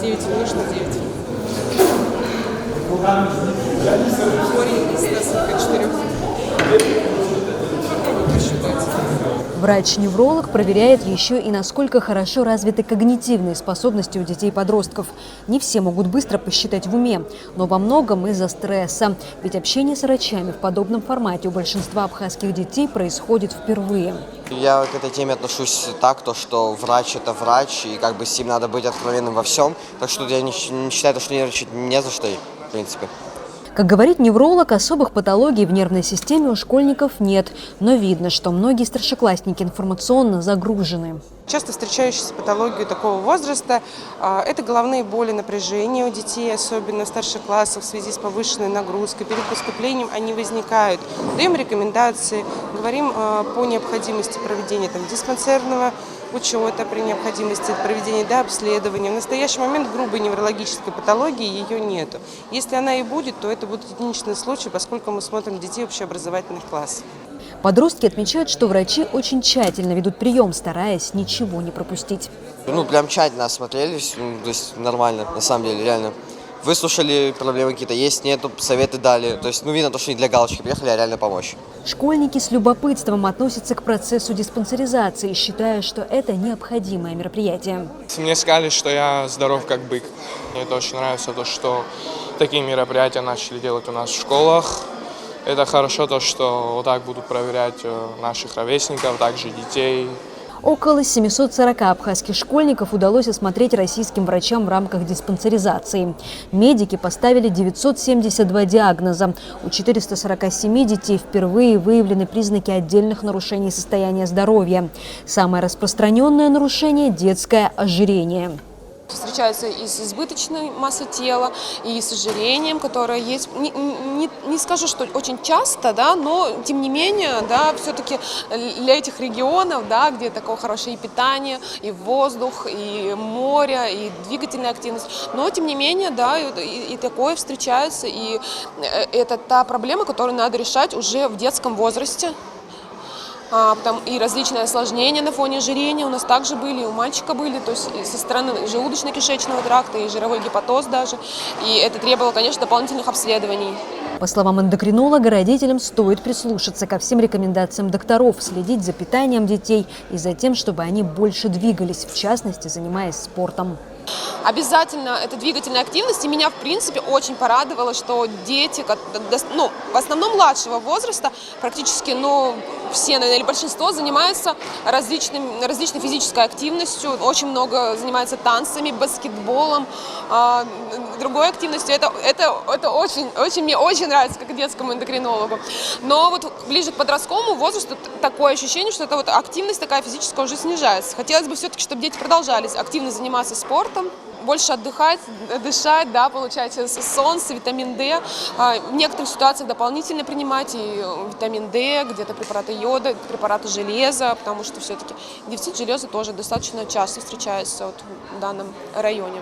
9 нужно 9. Корень из 144. Врач-невролог проверяет еще и насколько хорошо развиты когнитивные способности у детей-подростков. Не все могут быстро посчитать в уме, но во многом из-за стресса. Ведь общение с врачами в подобном формате у большинства абхазских детей происходит впервые. Я к этой теме отношусь так, что врач – это врач, и как бы с ним надо быть откровенным во всем. Так что я не считаю, что нервничать не за что, в принципе. Как говорит невролог, особых патологий в нервной системе у школьников нет. Но видно, что многие старшеклассники информационно загружены. Часто встречающиеся патологии такого возраста – это головные боли, напряжение у детей, особенно в старших классах в связи с повышенной нагрузкой. Перед поступлением они возникают. Даем рекомендации, говорим по необходимости проведения диспансерного учета, при необходимости проведения обследования. В настоящий момент грубой неврологической патологии ее нету. Если она и будет, то это будет единичный случай, поскольку мы смотрим детей общеобразовательных классов. Подростки отмечают, что врачи очень тщательно ведут прием, стараясь ничего не пропустить. Прям тщательно осмотрелись, то есть нормально, на самом деле, реально. Выслушали, проблемы какие-то есть, нету, советы дали. То есть, видно, что не для галочки приехали, а реально помочь. Школьники с любопытством относятся к процессу диспансеризации, считая, что это необходимое мероприятие. Мне сказали, что я здоров как бык. Мне это очень нравится, что такие мероприятия начали делать у нас в школах. Это хорошо, что вот так будут проверять наших ровесников, также детей. Около 740 абхазских школьников удалось осмотреть российским врачам в рамках диспансеризации. Медики поставили 972 диагноза. У 447 детей впервые выявлены признаки отдельных нарушений состояния здоровья. Самое распространенное нарушение – детское ожирение. Встречаются и с избыточной массой тела, и с ожирением, которое есть, не скажу, что очень часто, но тем не менее, все-таки для этих регионов, где такое хорошее и питание, и воздух, и море, и двигательная активность, но тем не менее, и такое встречается, и это та проблема, которую надо решать уже в детском возрасте. И различные осложнения на фоне ожирения у нас также были, и у мальчика были, то есть со стороны желудочно-кишечного тракта, и жировой гепатоз даже. И это требовало, конечно, дополнительных обследований. По словам эндокринолога, родителям стоит прислушаться ко всем рекомендациям докторов, следить за питанием детей и за тем, чтобы они больше двигались, в частности, занимаясь спортом. Обязательно это двигательная активность, и меня, в принципе, очень порадовало, что дети, в основном младшего возраста, практически, все, наверное, или большинство большинство различной физической активностью, очень много занимаются танцами, баскетболом, другой активностью. Это очень мне очень нравится, как детскому эндокринологу. Но вот ближе к подростковому возрасту такое ощущение, что эта активность такая физическая уже снижается. Хотелось бы все-таки, чтобы дети продолжали активно заниматься спортом, больше отдыхать, дышать, получать солнце, витамин D. В некоторых ситуациях дополнительно принимать и витамин D, где-то препараты йода, препараты железа, потому что все-таки дефицит железа тоже достаточно часто встречается в данном районе.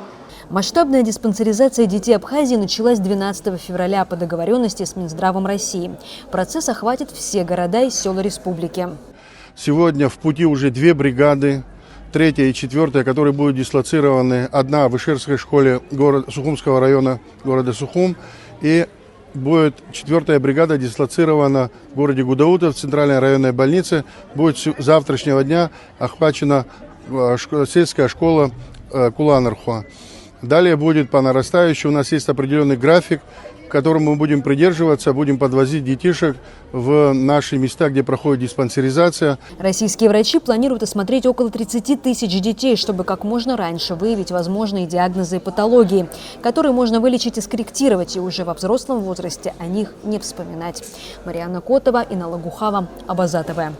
Масштабная диспансеризация детей Абхазии началась 12 февраля по договоренности с Минздравом России. Процесс охватит все города и села республики. Сегодня в пути уже 2 бригады. 3-я и 4-я, которые будут дислоцированы, одна в Ишерской школе Сухумского района города Сухум, и будет 4-я бригада дислоцирована в городе Гудаутов, в центральной районной больнице. Будет с завтрашнего дня охвачена сельская школа Куланархуа. Далее будет по нарастающей, у нас есть определенный график, которому мы будем придерживаться, будем подвозить детишек в наши места, где проходит диспансеризация. Российские врачи планируют осмотреть около 30 тысяч детей, чтобы как можно раньше выявить возможные диагнозы и патологии, которые можно вылечить и скорректировать, и уже во взрослом возрасте о них не вспоминать. Марьяна Котова, Инна Лагухава, Абаза ТВ.